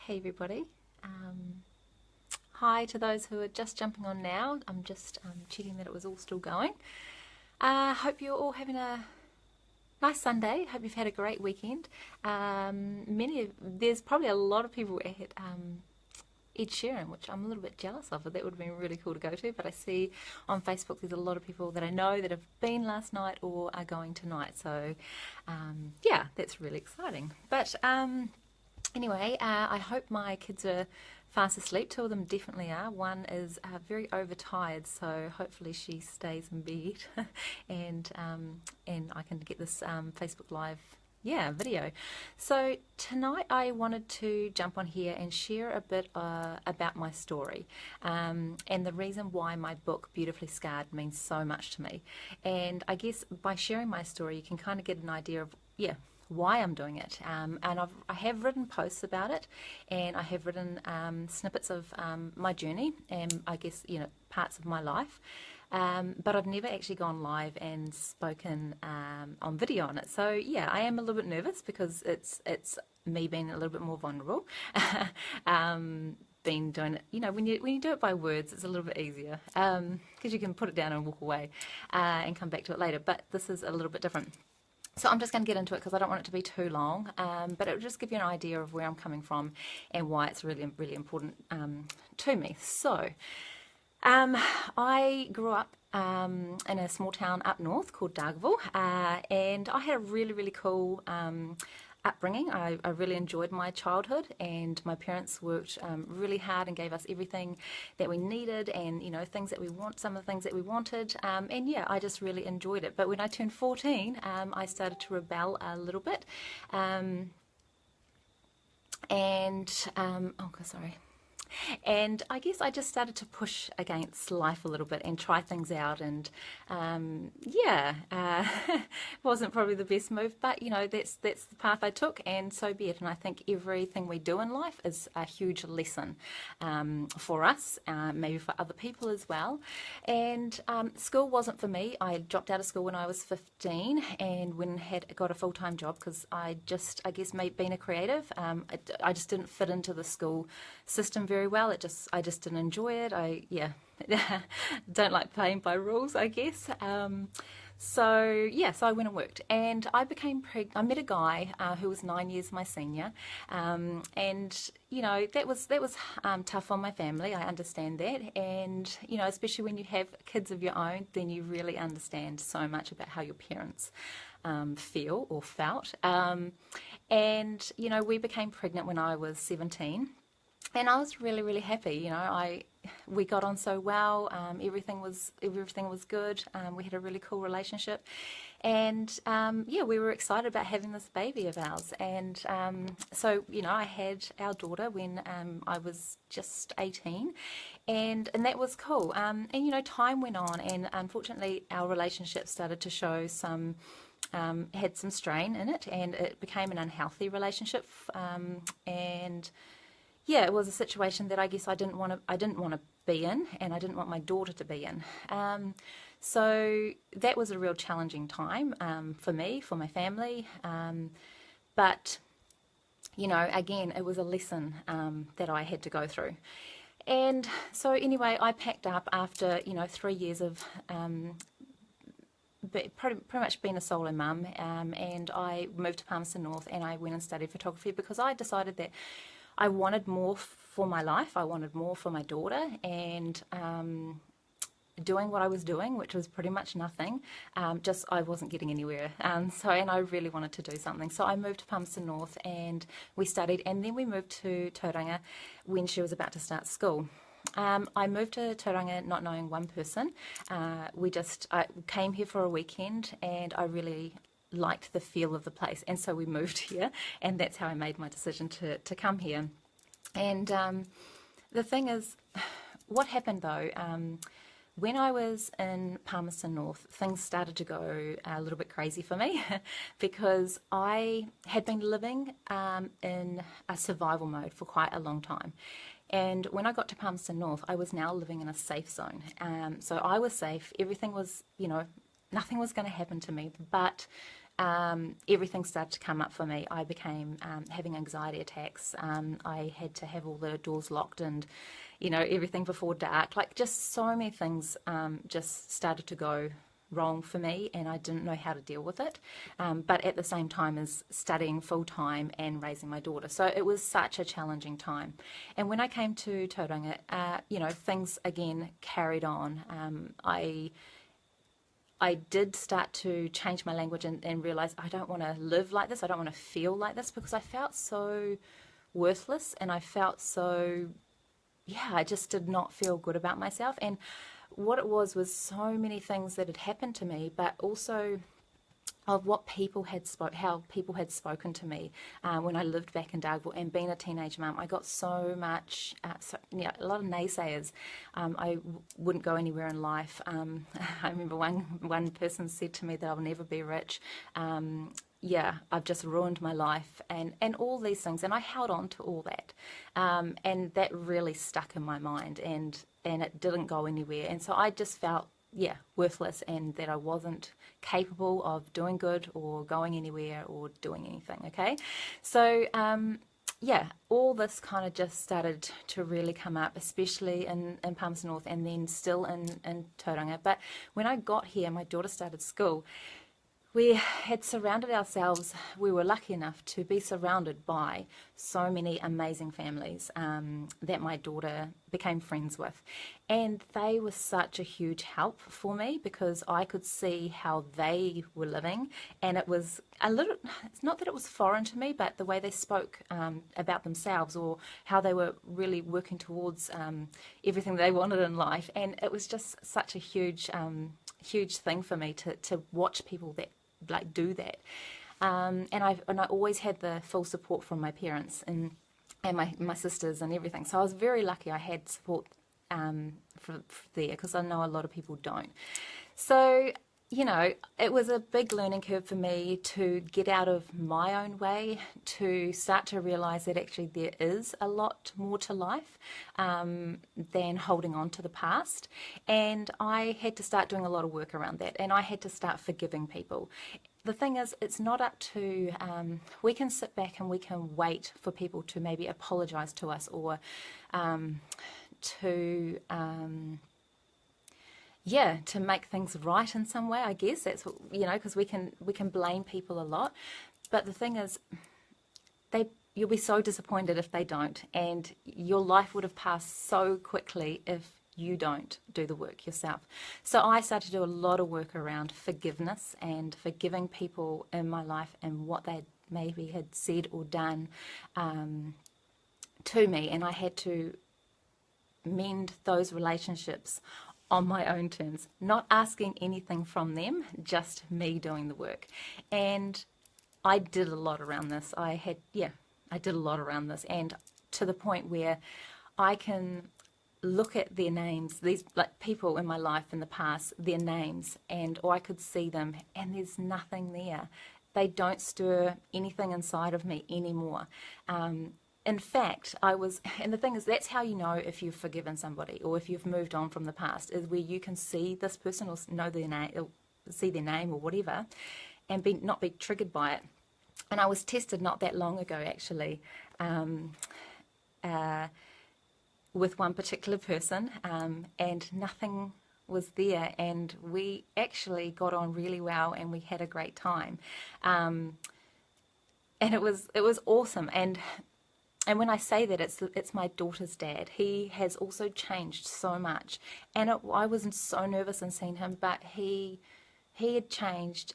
Hey everybody. Hi to those who are just jumping on now. I'm just checking that it was all still going. Hope you're all having a nice Sunday. Hope you've had a great weekend. There's probably a lot of people at Ed Sheeran, which I'm a little bit jealous of. That would have been really cool to go to. But I see on Facebook there's a lot of people that I know that have been last night or are going tonight. So yeah, that's really exciting. But anyway, I hope my kids are fast asleep. Two of them definitely are. One is very overtired, so hopefully she stays in bed, and I can get this Facebook Live video. So tonight I wanted to jump on here and share a bit about my story, and the reason why my book Beautifully Scarred means so much to me. And I guess by sharing my story you can kind of get an idea of why I'm doing it, and I have written posts about it, and I have written snippets of my journey, and I guess parts of my life, but I've never actually gone live and spoken on video on it. So yeah, I am a little bit nervous because it's me being a little bit more vulnerable. Been doing it, when you do it by words, it's a little bit easier because you can put it down and walk away and come back to it later. But this is a little bit different. So I'm just going to get into it because I don't want it to be too long, but it will just give you an idea of where I'm coming from and why it's really, really important to me. So I grew up in a small town up north called Dargaville, and I had a really, really cool upbringing. I really enjoyed my childhood, and my parents worked really hard and gave us everything that we needed, and things that we want, some of the things that we wanted, and yeah, I just really enjoyed it. But when I turned 14, I started to rebel a little bit, and I guess I just started to push against life a little bit and try things out, and wasn't probably the best move, but that's the path I took, and so be it. And I think everything we do in life is a huge lesson for us, maybe for other people as well. And school wasn't for me. I dropped out of school when I was 15, and got a full-time job because I guess maybe being a creative, I just didn't fit into the school system very well. I just didn't enjoy it. Don't like playing by rules, I guess. So I went and worked, and I became pregnant. I met a guy who was 9 years my senior, and that was tough on my family. I understand that, and especially when you have kids of your own, then you really understand so much about how your parents feel or felt. And we became pregnant when I was 17. And I was really, really happy. We got on so well. Everything was good. We had a really cool relationship, and we were excited about having this baby of ours. And so I had our daughter when I was just 18, and that was cool. And time went on, and unfortunately, our relationship started to show some. Had some strain in it, and it became an unhealthy relationship, and it was a situation that I guess I didn't want to be in, and I didn't want my daughter to be in. So that was a real challenging time for me, for my family. But again, it was a lesson that I had to go through. And so anyway, I packed up after 3 years of pretty much being a solo mum, and I moved to Palmerston North, and I went and studied photography because I decided that I wanted more for my life. I wanted more for my daughter, and doing what I was doing, which was pretty much nothing, I wasn't getting anywhere. And I really wanted to do something. So I moved to Palmerston North, and we studied, and then we moved to Tauranga when she was about to start school. I moved to Tauranga not knowing one person. I came here for a weekend, and I really liked the feel of the place, and so we moved here, and that's how I made my decision to come here. And the thing is, what happened though, when I was in Palmerston North, things started to go a little bit crazy for me because I had been living in a survival mode for quite a long time. And when I got to Palmerston North, I was now living in a safe zone. So I was safe. Everything was, nothing was going to happen to me. But everything started to come up for me. I became having anxiety attacks. I had to have all the doors locked and, everything before dark. Like, just so many things just started to go wrong for me, and I didn't know how to deal with it. But at the same time as studying full time and raising my daughter. So it was such a challenging time. And when I came to Tauranga, things again carried on. I did start to change my language and realize I don't want to live like this. I don't want to feel like this, because I felt so worthless, and I felt so, I just did not feel good about myself. And what it was so many things that had happened to me, but also of what people had how people had spoken to me when I lived back in Dargaville and being a teenage mum. I got so much, a lot of naysayers. I wouldn't go anywhere in life. I remember one person said to me that I'll never be rich. I've just ruined my life, and all these things. And I held on to all that. And that really stuck in my mind, and it didn't go anywhere. And so I just felt, worthless, and that I wasn't capable of doing good or going anywhere or doing anything, okay? So, all this kind of just started to really come up, especially in Palmerston North, and then still in Tauranga. But when I got here, my daughter started school. We had surrounded ourselves, we were lucky enough to be surrounded by so many amazing families that my daughter became friends with. And they were such a huge help for me, because I could see how they were living. And it was it's not that it was foreign to me, but the way they spoke about themselves, or how they were really working towards everything they wanted in life. And it was just such a huge thing for me to watch people that do that, and I always had the full support from my parents and my sisters and everything. So I was very lucky I had support for there, because I know a lot of people don't. So it was a big learning curve for me to get out of my own way, to start to realise that actually there is a lot more to life than holding on to the past. And I had to start doing a lot of work around that, and I had to start forgiving people. The thing is, it's not up to, we can sit back and we can wait for people to maybe apologise to us, or to make things right in some way. I guess that's what, because we can blame people a lot. But the thing is, you'll be so disappointed if they don't, and your life would have passed so quickly if you don't do the work yourself. So I started to do a lot of work around forgiveness and forgiving people in my life and what they maybe had said or done to me, and I had to mend those relationships on my own terms, not asking anything from them, just me doing the work. And I did a lot around this. I did a lot around this, and to the point where I can look at their names, these people in my life in the past, their names, or I could see them, and there's nothing there. They don't stir anything inside of me anymore. In fact, and the thing is, that's how you know if you've forgiven somebody or if you've moved on from the past, is where you can see this person or know their name, or see their name or whatever, and not be triggered by it. And I was tested not that long ago, actually, with one particular person, and nothing was there, and we actually got on really well, and we had a great time, and it was awesome. And when I say that, it's my daughter's dad. He has also changed so much, and I wasn't so nervous in seeing him, but he had changed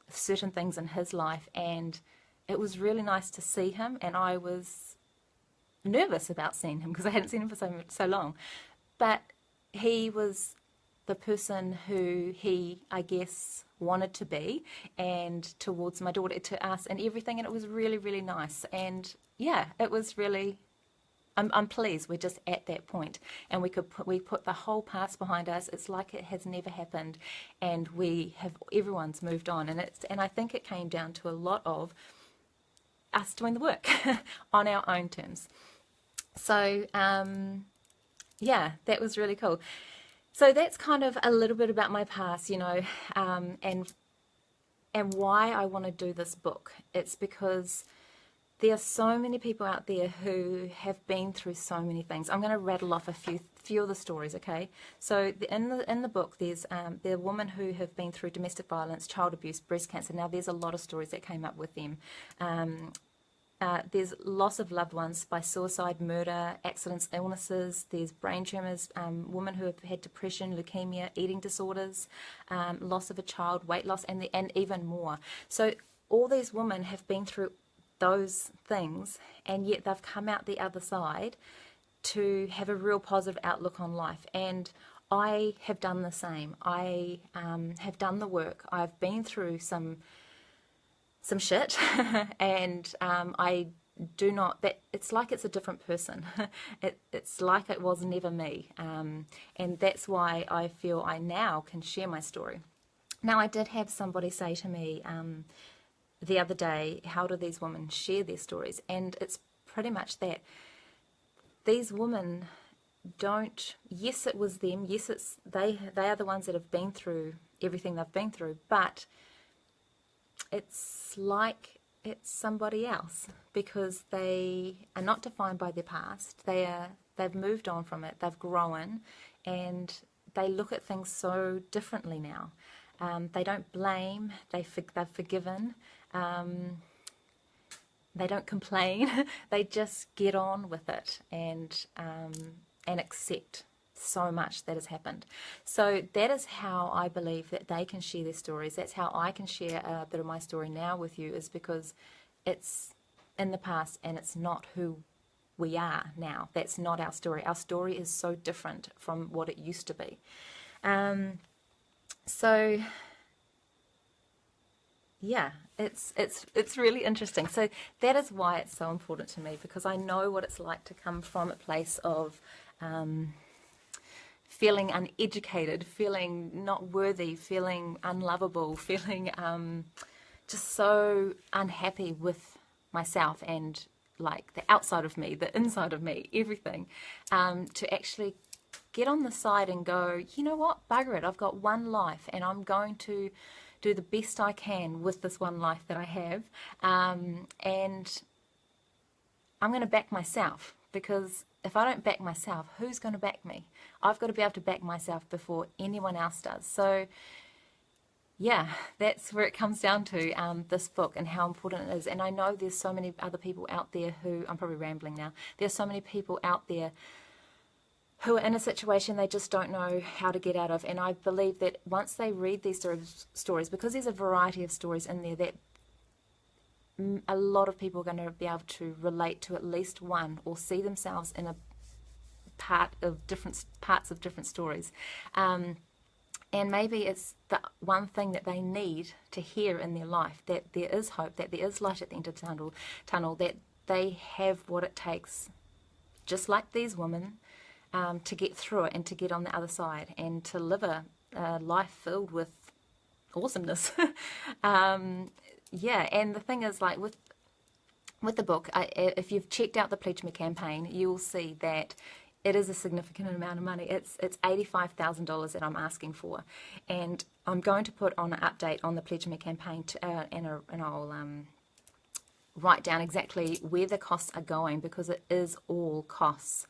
certain things in his life, and it was really nice to see him. And I was nervous about seeing him because I hadn't seen him for so long, but he was the person who he, I guess, wanted to be, and towards my daughter, to us, and everything. And it was really, really nice. And yeah, it was really, I'm pleased we're just at that point, and we put the whole past behind us. It's like it has never happened, and everyone's moved on. And I think it came down to a lot of us doing the work on our own terms. So yeah, that was really cool. So that's kind of a little bit about my past, and and why I want to do this book. It's because there are so many people out there who have been through so many things. I'm going to rattle off a few of the stories, okay? So in the book, there are women who have been through domestic violence, child abuse, breast cancer. Now, there's a lot of stories that came up with them. There's loss of loved ones by suicide, murder, accidents, illnesses. There's brain tumours, women who have had depression, leukemia, eating disorders, loss of a child, weight loss, and even more. So all these women have been through those things, and yet they've come out the other side to have a real positive outlook on life. And I have done the same. I have done the work. I've been through some shit, and I do not, that it's like it's a different person. It's like it was never me, and that's why I feel I now can share my story. Now, I did have somebody say to me the other day, how do these women share their stories? And it's pretty much that. These women don't, yes, it was them, yes, they are the ones that have been through everything they've been through, but it's like it's somebody else, because they are not defined by their past. They've moved on from it, they've grown, and they look at things so differently now. They don't blame, they've forgiven, they don't complain, they just get on with it and accept so much that has happened. So that is how I believe that they can share their stories. That's how I can share a bit of my story now with you, is because it's in the past and it's not who we are now. That's not our story. Our story is so different from what it used to be. So yeah, it's really interesting. So that is why it's so important to me, because I know what it's like to come from a place of feeling uneducated, feeling not worthy, feeling unlovable, feeling just so unhappy with myself and like the outside of me, the inside of me, everything, to actually get on the side and go, you know what, bugger it, I've got one life and I'm going to do the best I can with this one life that I have, and I'm going to back myself, because if I don't back myself, who's going to back me? I've got to be able to back myself before anyone else does. So yeah, that's where it comes down to, this book and how important it is. And I know there's so many other people out there who, I'm probably rambling now, there's so many people out there who are in a situation they just don't know how to get out of. And I believe that once they read these stories, because there's a variety of stories in there, that a lot of people are going to be able to relate to at least one, or see themselves in a parts of different stories. And maybe it's the one thing that they need to hear in their life, that there is hope, that there is light at the end of the tunnel, that they have what it takes, just like these women, to get through it and to get on the other side and to live a life filled with awesomeness. Yeah, and the thing is, like with the book, if you've checked out the Pledge Me campaign, you'll see that it is a significant amount of money. It's $85,000 that I'm asking for, and I'm going to put on an update on the Pledge Me campaign and I'll write down exactly where the costs are going, because it is all costs.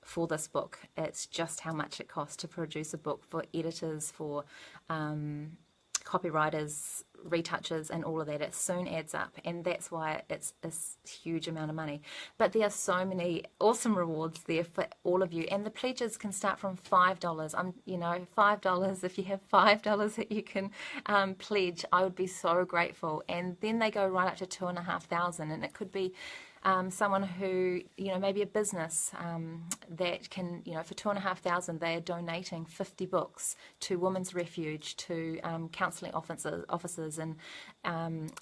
For this book, it's just how much it costs to produce a book, for editors, for copywriters, retouchers, and all of that. It soon adds up, and that's why it's a huge amount of money. But there are so many awesome rewards there for all of you, and the pledges can start from $5. $5. If you have $5 that you can pledge, I would be so grateful. And then they go right up to $2,500, and it could be someone who, maybe a business that can, for $2,500, they are donating 50 books to Women's Refuge, to counselling offices and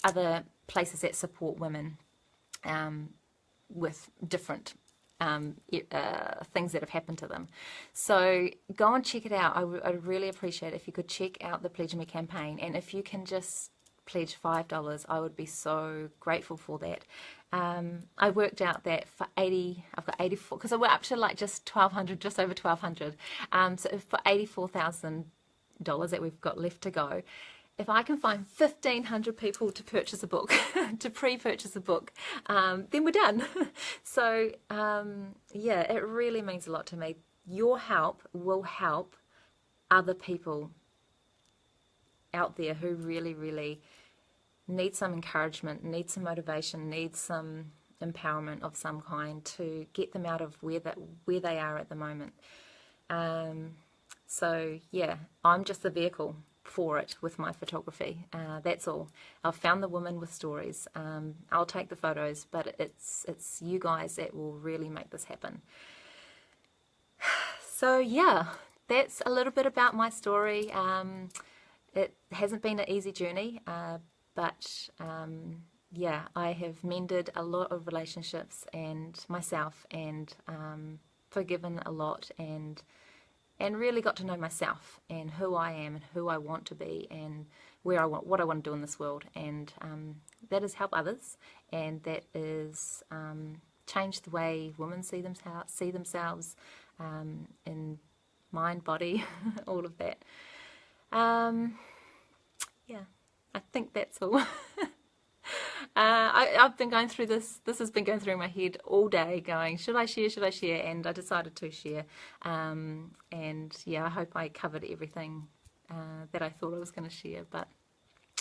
other places that support women with different things that have happened to them. So go and check it out. I'd really appreciate it if you could check out the Pledge Me campaign, and if you can just pledge $5, I would be so grateful for that. I worked out that for I've got 84, because I went up to like just $1,200, just over $1,200. So for $84,000 that we've got left to go, if I can find 1,500 people to purchase a book, to pre-purchase a book, then we're done. So, yeah, it really means a lot to me. Your help will help other people out there who really, really need some encouragement, need some motivation, need some empowerment of some kind to get them out of where they are at the moment. So, yeah, I'm just the vehicle for it with my photography. That's all. I've found the woman with stories. I'll take the photos, but it's you guys that will really make this happen. So yeah, that's a little bit about my story. It hasn't been an easy journey, but yeah, I have mended a lot of relationships and myself, and forgiven a lot, and really got to know myself and who I am and who I want to be and what I want to do in this world, and that is help others, and that is change the way women see themselves in mind, body, all of that. Yeah, I think that's all. I've been going through this has been going through my head all day, going, should I share, and I decided to share, and yeah, I hope I covered everything that I thought I was going to share. But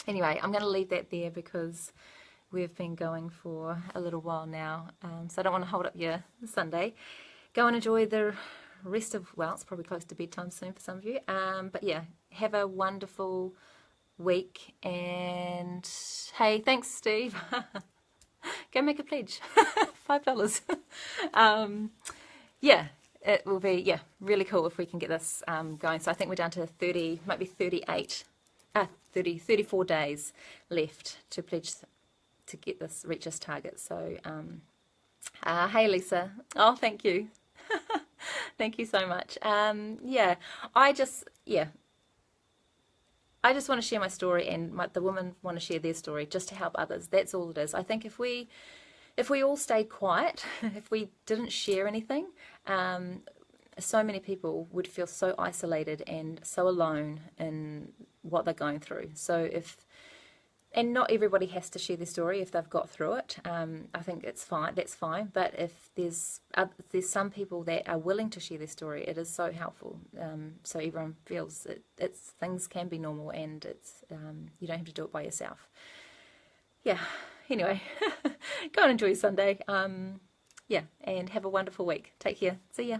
anyway, I'm going to leave that there because we've been going for a little while now, so I don't want to hold up your Sunday. Go and enjoy the rest of, well, it's probably close to bedtime soon for some of you, but yeah, have a wonderful week, and hey, thanks Steve. Go make a pledge. $5. Yeah, it will be, yeah, really cool if we can get this going. So I think we're down to 30, might be 34 days left to pledge to get this, reach this target. So hey Lisa, oh thank you. Thank you so much. Yeah, I just want to share my story, and the women want to share their story just to help others. That's all it is. I think if we all stayed quiet, if we didn't share anything, so many people would feel so isolated and so alone in what they're going through. So and not everybody has to share their story if they've got through it. I think it's fine. That's fine. But if there's some people that are willing to share their story, it is so helpful. So everyone feels things can be normal, and it's you don't have to do it by yourself. Yeah. Anyway, go and enjoy your Sunday. Yeah, and have a wonderful week. Take care. See ya.